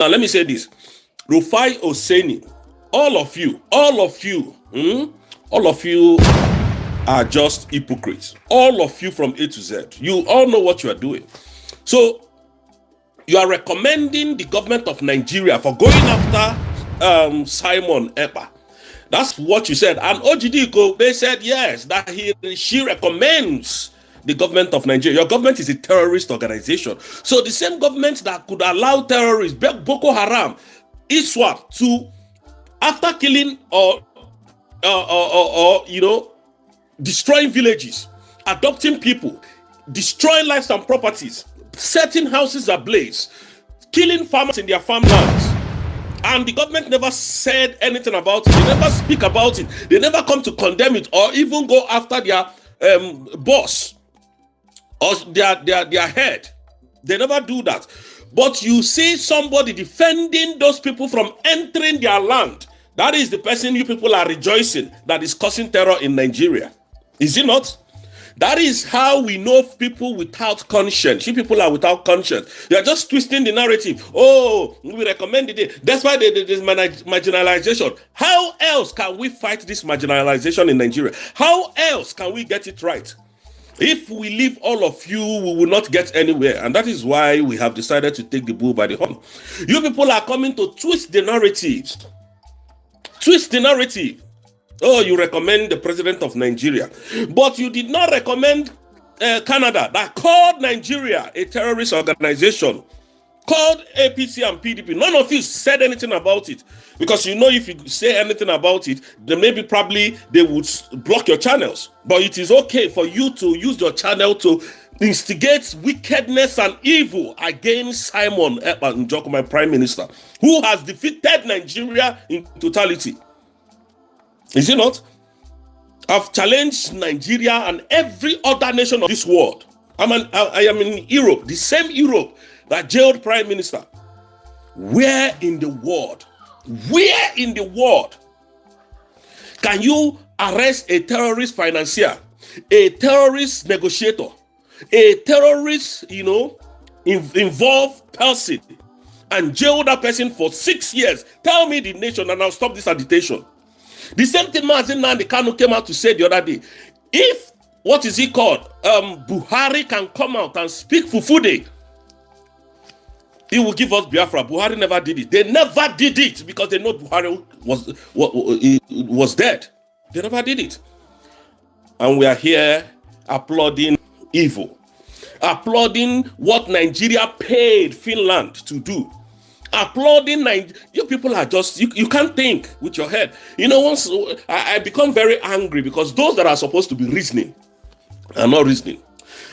Now, let me say this. Rufai Oseni, all of you are just hypocrites. All of you from A to Z. You all know what you are doing. So, you are recommending the government of Nigeria for going after Simon Ekpa. That's what you said. And Ojidiko, they said yes, that she recommends the government of Nigeria. Your government is a terrorist organization. So the same government that could allow terrorists, Boko Haram, ISWAP, to, after killing or destroying villages, adopting people, destroying lives and properties, setting houses ablaze, killing farmers in their farmlands. And the government never said anything about it. They never speak about it. They never come to condemn it or even go after their boss or their head. They never do that. But you see somebody defending those people from entering their land. That is the person you people are rejoicing that is causing terror in Nigeria. Is it not? That is how we know people without conscience. You people are without conscience. You are just twisting the narrative. Oh, we recommended it. That's why there's marginalization. How else can we fight this marginalization in Nigeria? How else can we get it right? If we leave all of you, we will not get anywhere. And that is why we have decided to take the bull by the horn. You people are coming to twist the narratives. Twist the narrative. Oh, you recommend the president of Nigeria. But you did not recommend Canada that called Nigeria a terrorist organization, called APC and PDP. None of you said anything about it. Because you know if you say anything about it, then maybe probably they would block your channels. But it is okay for you to use your channel to instigate wickedness and evil against Simon Ekpa Njoku, my prime minister, who has defeated Nigeria in totality. Is it not? I've challenged Nigeria and every other nation of this world. I am in Europe, the same Europe that jailed prime minister. Where in the world can you arrest a terrorist financier, a terrorist negotiator, a terrorist, involved person and jail that person for 6 years? Tell me the nation and I'll stop this agitation. The same thing Mazi Nnamdi Kanu came out to say the other day. If, what is he called? Buhari can come out and speak Fufude, he will give us Biafra. Buhari never did it. They never did it because they know Buhari was dead. They never did it. And we are here applauding evil. Applauding what Nigeria paid Finland to do. Applauding you people are just, you can't think with your head. Once I become very angry because those that are supposed to be reasoning are not reasoning.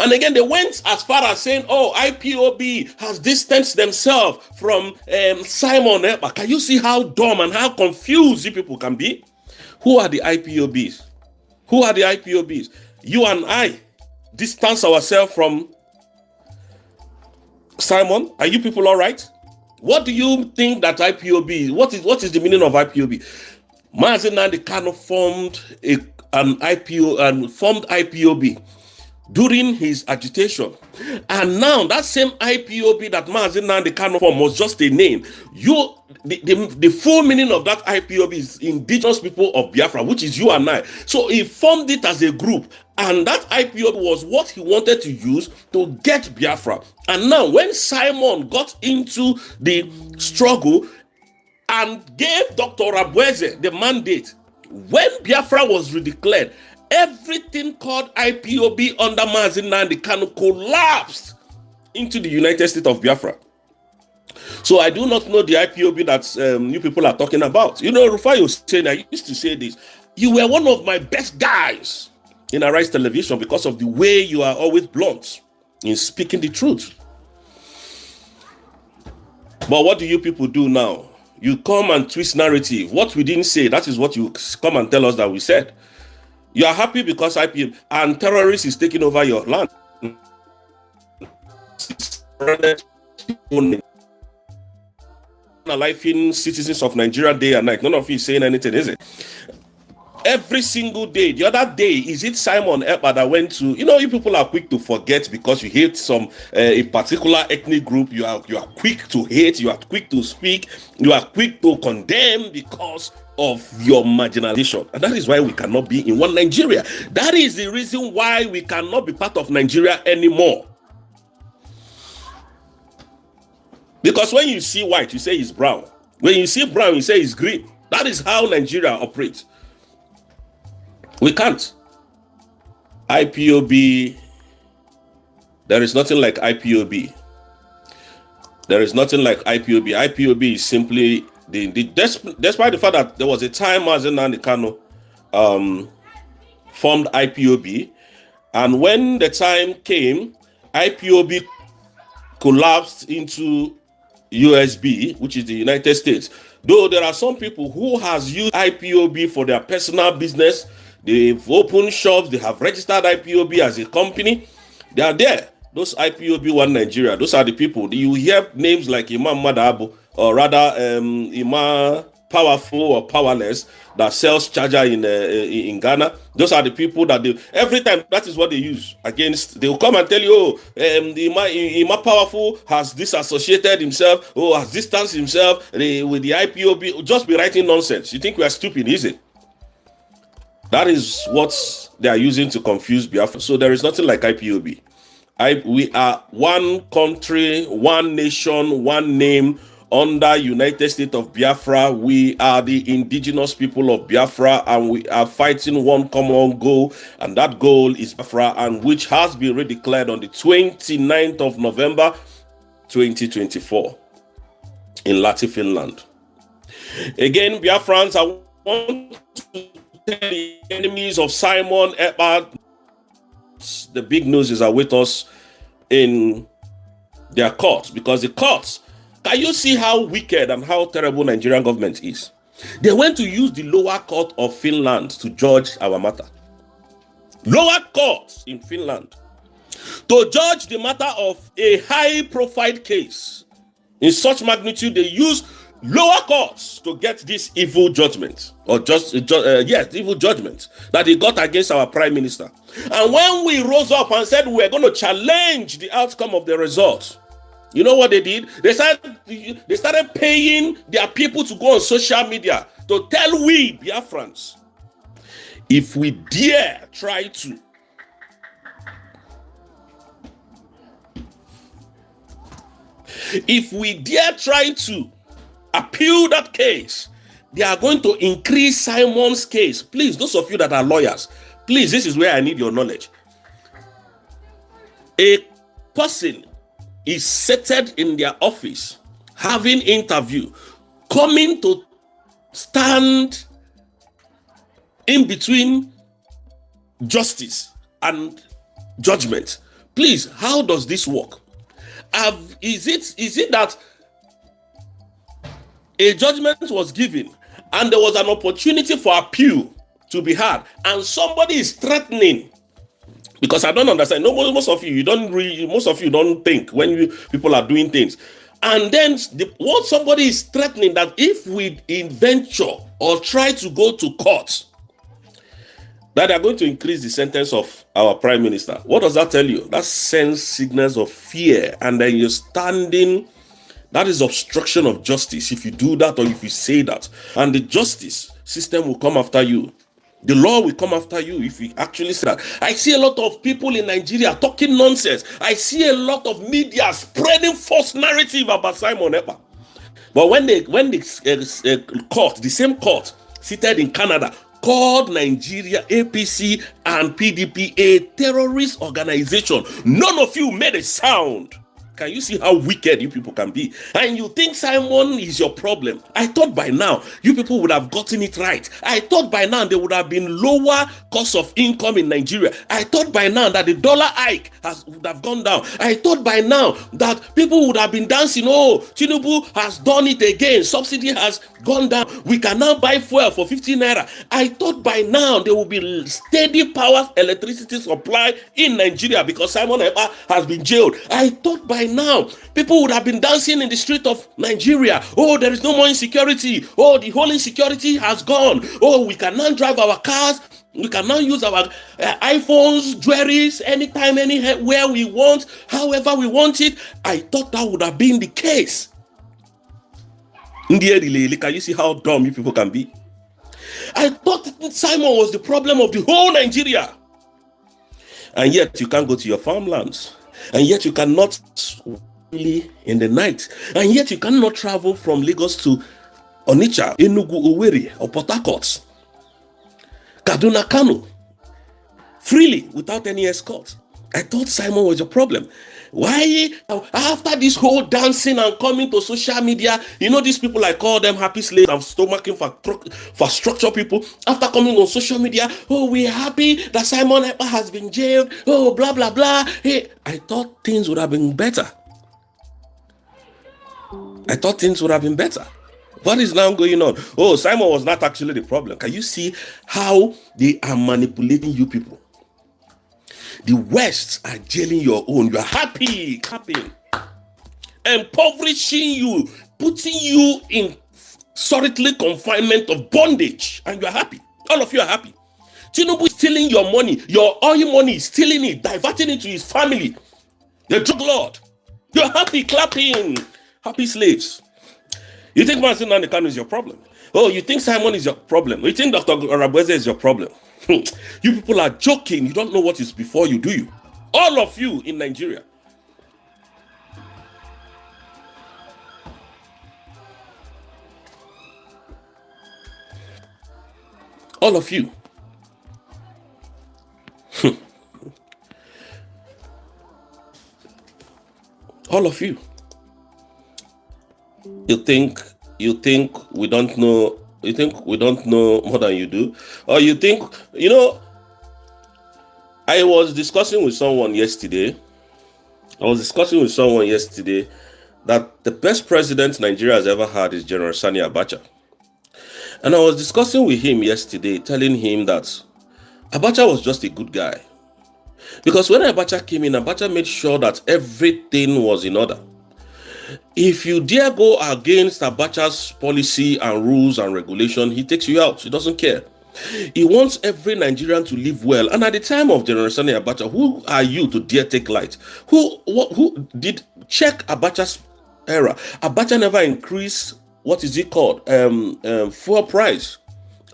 And again, they went as far as saying, oh, IPOB has distanced themselves from Simon Ekpa. Can you see how dumb and how confused you people can be? Who are the IPOBs? Who are the IPOBs? You and I distance ourselves from Simon. Are you people all right? What do you think that IPOB is? What is the meaning of IPOB? Mazi Nnamdi Kanu formed IPOB during his agitation. And now that same IPOB that Mazi Nnamdi Kanu formed was just a name. The full meaning of that IPOB is Indigenous People of Biafra, which is you and I. So he formed it as a group. And that IPOB was what he wanted to use to get Biafra. And now when Simon got into the struggle and gave Dr. Rabweze the mandate, when Biafra was redeclared, everything called IPOB under Mazi Nnamdi Kanu collapsed into the United States of Biafra. So I do not know the IPOB that you people are talking about. Rufai Oseni, I used to say this. You were one of my best guys in Arise Television because of the way you are always blunt in speaking the truth. But what do you people do now? You come and twist narrative. What we didn't say, that is what you come and tell us that we said. You are happy because IPOB and terrorists is taking over your land. Life in citizens of Nigeria day and night. None of you is saying anything, is it? Every single day. The other day, is it Simon Ekpa that went to, you people are quick to forget because you hate a particular ethnic group. You are quick to hate, you are quick to speak, you are quick to condemn because of your marginalization. And that is why we cannot be in one Nigeria. That is the reason why we cannot be part of Nigeria anymore. Because when you see white, you say it's brown. When you see brown, you say it's green. That is how Nigeria operates. We can't. IPOB, there is nothing like IPOB. There is nothing like IPOB. IPOB is simply, despite the fact that there was a time Mazen Kano formed IPOB, and when the time came, IPOB collapsed into USB, which is the United States. Though there are some people who has used IPOB for their personal business. They've opened shops, they have registered IPOB as a company. They are there. Those IPOB One Nigeria, those are the people. You hear names like Imam Madabu, or rather Imam Powerful or Powerless, that sells charger in Ghana. Those are the people that every time, that is what they use against. They will come and tell you, the Imam Powerful has disassociated himself, has distanced himself with the IPOB. Just be writing nonsense. You think we are stupid, is it? That is what they are using to confuse Biafra. So there is nothing like IPOB. We are one country, one nation, one name under United States of Biafra. We are the indigenous people of Biafra, and we are fighting one common goal, and that goal is Biafra, and which has been redeclared on the 29th of November 2024 in Lahti, Finland. Again, Biafrans, I want to the enemies of Simon Ekpa, the big noses are with us in their courts, because the courts, can you see how wicked and how terrible Nigerian government is? They went to use the lower court of Finland to judge our matter. Lower courts in Finland to judge the matter of a high profile case in such magnitude. They use lower courts to get this evil judgment, or evil judgment that they got against our prime minister. And when we rose up and said we're going to challenge the outcome of the results, you know what they did? They started paying their people to go on social media to tell we Biafrans, if we dare try to appeal that case, they are going to increase Simon's case. Please, those of you that are lawyers, please, this is where I need your knowledge. A person is seated in their office, having interview, coming to stand in between justice and judgment. Please, how does this work? Is it that a judgment was given and there was an opportunity for appeal to be had, and somebody is threatening? Because I don't understand. No, most of you don't think when people are doing things. And then what somebody is threatening, that if we venture or try to go to court, that they are going to increase the sentence of our prime minister. What does that tell you? That sends signals of fear, and then you're standing. That is obstruction of justice if you do that, or if you say that. And the justice system will come after you. The law will come after you if you actually say that. I see a lot of people in Nigeria talking nonsense. I see a lot of media spreading false narrative about Simon Ekpa. But when the court, the same court seated in Canada, called Nigeria, APC and PDP a terrorist organization, none of you made a sound. Can you see how wicked you people can be? And you think Simon is your problem? I thought by now you people would have gotten it right. I thought by now there would have been lower cost of income in Nigeria. I thought by now that the dollar hike would have gone down. I thought by now that people would have been dancing. Oh, Tinubu has done it again. Subsidy has gone down. We can now buy fuel for 15 naira. I thought by now there will be steady power electricity supply in Nigeria because Simon Ekpa has been jailed. I thought by now, people would have been dancing in the street of Nigeria. Oh, there is no more insecurity. Oh, the whole insecurity has gone. Oh, we can now drive our cars. We can now use our iPhones, jewelries, anytime, anywhere we want, however we want it. I thought that would have been the case. Can you see how dumb you people can be? I thought Simon was the problem of the whole Nigeria. And yet you can't go to your farmlands. And yet you cannot really in the night. And yet you cannot travel from Lagos to Onitsha, Enugu, Owerri, or Port Harcourt, Kaduna, Kano, freely without any escort. I thought Simon was a problem. Why, after this whole dancing and coming to social media, these people, I call them happy slaves and stomaching for structure people, after coming on social media, oh, we're happy that Simon Ekpa has been jailed, oh, blah, blah, blah. Hey, I thought things would have been better. What is now going on? Oh, Simon was not actually the problem. Can you see how they are manipulating you people? The West are jailing your own. You are happy, clapping, impoverishing you, putting you in solitary confinement of bondage, and you are happy. All of you are happy. Tinubu is stealing your money, your oil money, stealing it, diverting it to his family. The drug lord. You are happy, clapping, happy slaves. You think Mazi Nnamdi Kanu is your problem? Oh, you think Simon is your problem? You think Dr. Arabweze is your problem? You people are joking. You don't know what is before you, do you? All of you in Nigeria. All of you. All of you. You think we don't know? You think we don't know more than you do? Or you think, I was discussing with someone yesterday that the best president Nigeria has ever had is General Sani Abacha. And I was discussing with him yesterday, telling him that Abacha was just a good guy. Because when Abacha came in, Abacha made sure that everything was in order. If you dare go against Abacha's policy and rules and regulation, he takes you out. He doesn't care. He wants every Nigerian to live well. And at the time of General Sani Abacha, who are you to dare take light? Who did check Abacha's era? Abacha never increased, what is it called? Fuel price.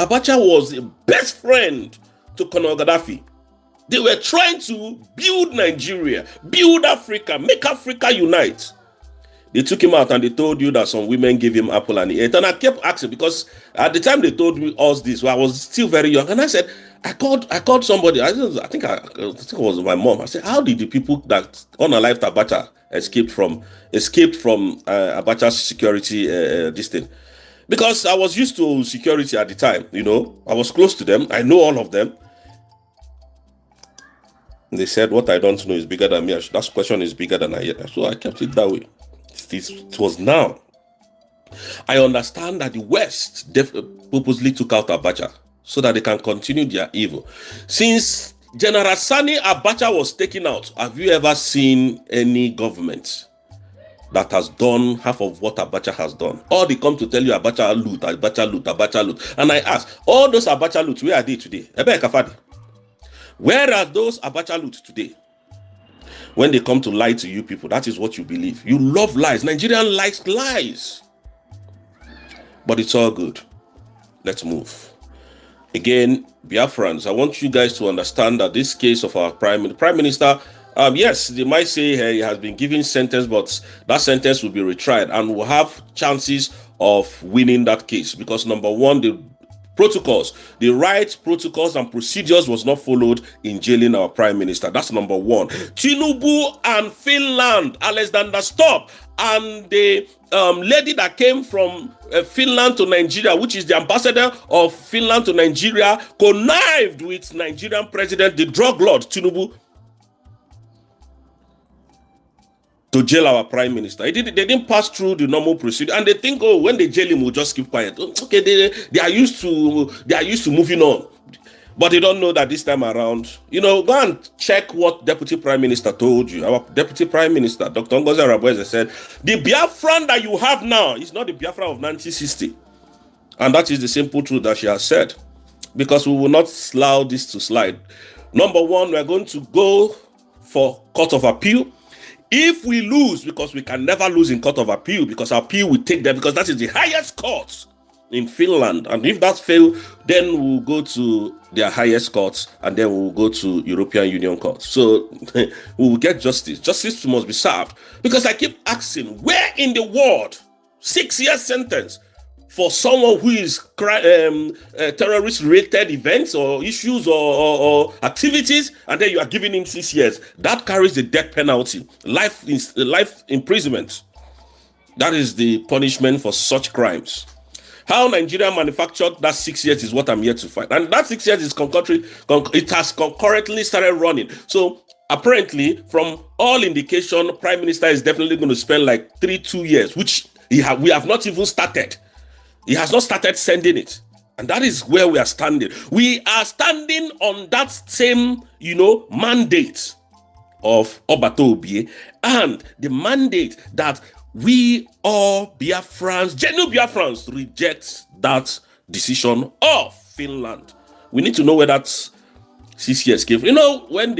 Abacha was the best friend to Colonel Gaddafi. They were trying to build Nigeria, build Africa, make Africa unite. They took him out and they told you that some women gave him apple and he ate. And I kept asking because at the time they told me all this, I was still very young. And I said, I called somebody. I think it was my mom. I said, how did the people that unalived Abacha escaped from Abacha's security this thing? Because I was used to security at the time, I was close to them. I know all of them. They said, what I don't know is bigger than me. That question is bigger than I yet. So I kept it that way. It was now. I understand that the West purposely took out Abacha so that they can continue their evil. Since General Sani Abacha was taken out, have you ever seen any government that has done half of what Abacha has done? Or they come to tell you Abacha loot, Abacha loot, Abacha loot. And I ask, all those Abacha loots, where are they today? Ebe Kafadi. Where are those Abacha loots today? When they come to lie to you people, that is what you believe. You love lies. Nigerian likes lies. But it's all good. Let's move. Again, Biafrans, I want you guys to understand that this case of our Prime Minister, yes, they might say he has been given sentence, but that sentence will be retried and we'll have chances of winning that case. Because number one, the right protocols and procedures was not followed in jailing our Prime Minister. That's number one. Tinubu and Finland, Alexander Stubb, and the lady that came from Finland to Nigeria, which is the ambassador of Finland to Nigeria, connived with Nigerian president, the drug lord Tinubu, to jail our Prime Minister. They didn't pass through the normal procedure, and they think, when they jail him, we'll just keep quiet. Okay, they are used to moving on. But they don't know that this time around, go and check what Deputy Prime Minister told you. Our Deputy Prime Minister, Dr. Ngozi Arabueze, said, the Biafran that you have now is not the Biafra of 1960. And that is the simple truth that she has said. Because we will not allow this to slide. Number one, we are going to go for Court of Appeal. If we lose, because we can never lose in Court of Appeal, because our appeal will take them, because that is the highest court in Finland. And if that fails, then we'll go to their highest courts, and then we'll go to European Union courts. So we will get justice. Justice must be served. Because I keep asking, where in the world 6 years sentence for someone who is terrorist-related events or issues or activities, and then you are giving him 6 years? That carries the death penalty, life imprisonment. That is the punishment for such crimes. How Nigeria manufactured that 6 years is what I'm here to find. And that 6 years is it has concurrently started running. So apparently, from all indication, Prime Minister is definitely going to spend like 2 years, which we have not even started. He has not started sending it. And that is where we are standing. We are standing on that same, mandate of Obatobi, and the mandate that we all Biafrans, genuine Biafrans, reject that decision of Finland. We need to know where that 6 years came from. When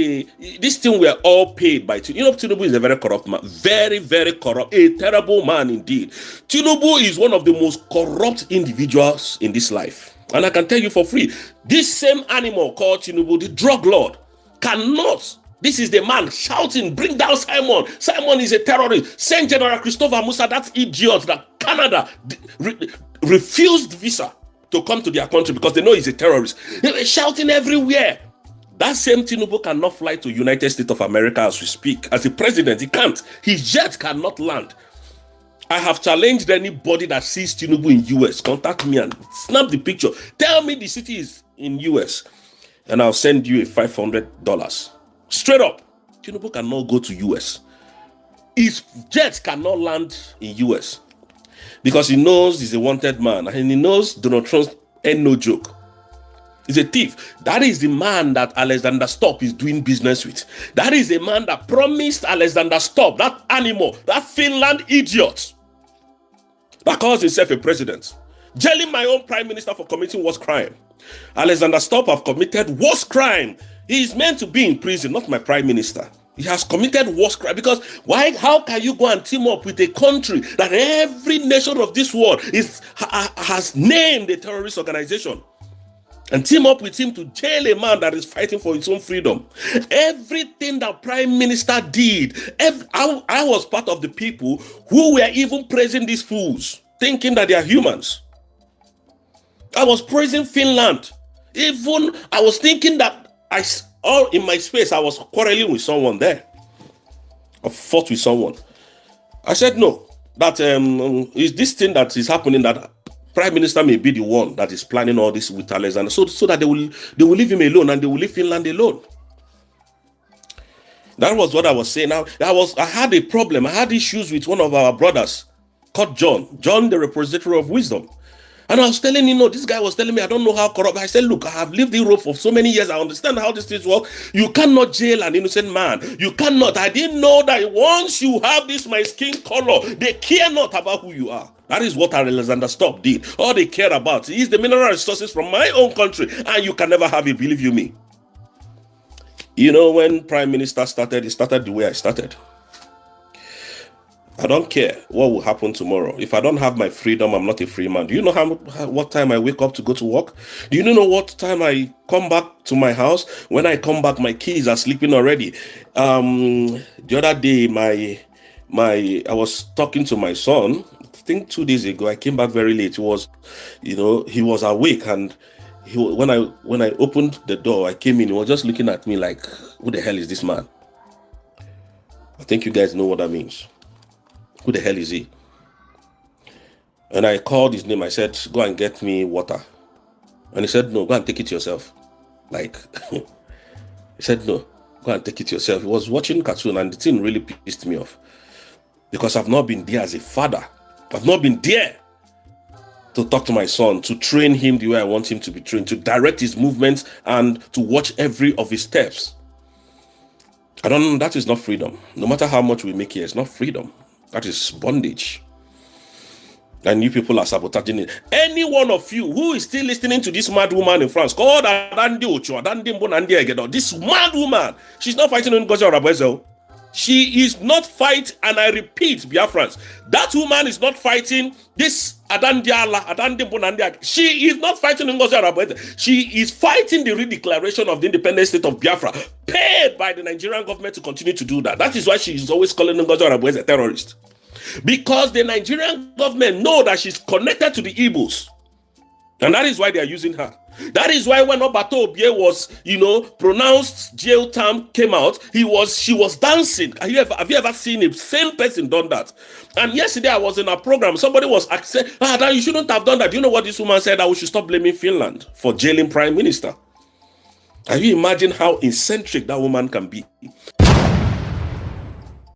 this thing were all paid by Tinubu. Tinubu is a very corrupt man. Very, very corrupt. A terrible man indeed. Tinubu is one of the most corrupt individuals in this life. And I can tell you for free, this same animal called Tinubu, the drug lord, cannot. This is the man shouting, bring down Simon. Simon is a terrorist. Send General Christopher Musa, that idiot that Canada refused visa to come to their country because they know he's a terrorist. They were shouting everywhere. That same Tinubu cannot fly to United States of America as we speak. As a president, he can't. His jet cannot land. I have challenged anybody that sees Tinubu in US. Contact me and snap the picture. Tell me the city is in US, and I'll send you a $500. Straight up. Tinubu cannot go to US. His jet cannot land in US because he knows he's a wanted man, and he knows Donald Trump ain't no joke. He's a thief. That is the man that Alexander Stubb is doing business with. That is the man that promised Alexander Stubb, that animal, that Finland idiot, that calls himself a president, jailing my own prime minister for committing worst crime. Alexander Stubb have committed worst crime. He is meant to be in prison, not my prime minister. He has committed worst crime because how can you go and team up with a country that every nation of this world has named a terrorist organization and team up with him to jail a man that is fighting for his own freedom? Everything that Prime Minister did, I was part of the people who were even praising these fools, thinking that they are humans. I was praising Finland. Even I was thinking that all in my space, I was quarreling with someone there. I fought with someone. I said, no, that is this thing that is happening, that Prime Minister may be the one that is planning all this with Alexander, so that they will leave him alone and they will leave Finland alone. That was what I was saying. Now, I had a problem. I had issues with one of our brothers called John, the repository of wisdom. And I was telling this guy was telling me, I don't know how corrupt. I said, look, I have lived in Europe for so many years. I understand how these things work. You cannot jail an innocent man. You cannot. I didn't know that once you have this, my skin color, they care not about who you are. That is what Alexander Stubb did. All they care about is the mineral resources from my own country. And you can never have it, believe you me. When Prime Minister started, he started the way I started. I don't care what will happen tomorrow. If I don't have my freedom, I'm not a free man. Do you know what time I wake up to go to work? Do you know what time I come back to my house? When I come back, my kids are sleeping already. The other day, I was talking to my son. I think 2 days ago, I came back very late. He was awake, and when I opened the door, I came in. He was just looking at me like, "Who the hell is this man?" I think you guys know what that means. Who the hell is he? And I called his name. I said, go and get me water. And he said, no, go and take it yourself. He said, no, go and take it yourself. He was watching cartoon and the thing really pissed me off. Because I've not been there as a father. I've not been there to talk to my son, to train him the way I want him to be trained, to direct his movements and to watch every of his steps. I don't know, that is not freedom. No matter how much we make here, it's not freedom. That is bondage. And you people are sabotaging it. Any one of you who is still listening to this mad woman in France called this mad woman, she's not fighting in Ngozi Orabueze. She is not fighting, and I repeat, Biafrans, that woman is not fighting this Adandiala. She is not fighting in Ngozi Orabueze. She is fighting the redeclaration of the independent state of Biafra, paid by the Nigerian government to continue to do that. That is why she is always calling Ngozi Orabueze a terrorist. Because the Nigerian government know that she's connected to the Igbos. And that is why they are using her. That is why when Obato Obie was, pronounced jail term came out, she was dancing. Have you ever seen a sane person done that? And yesterday I was in a program, somebody was saying, you shouldn't have done that. Do you know what this woman said? That we should stop blaming Finland for jailing prime minister. Can you imagine how eccentric that woman can be?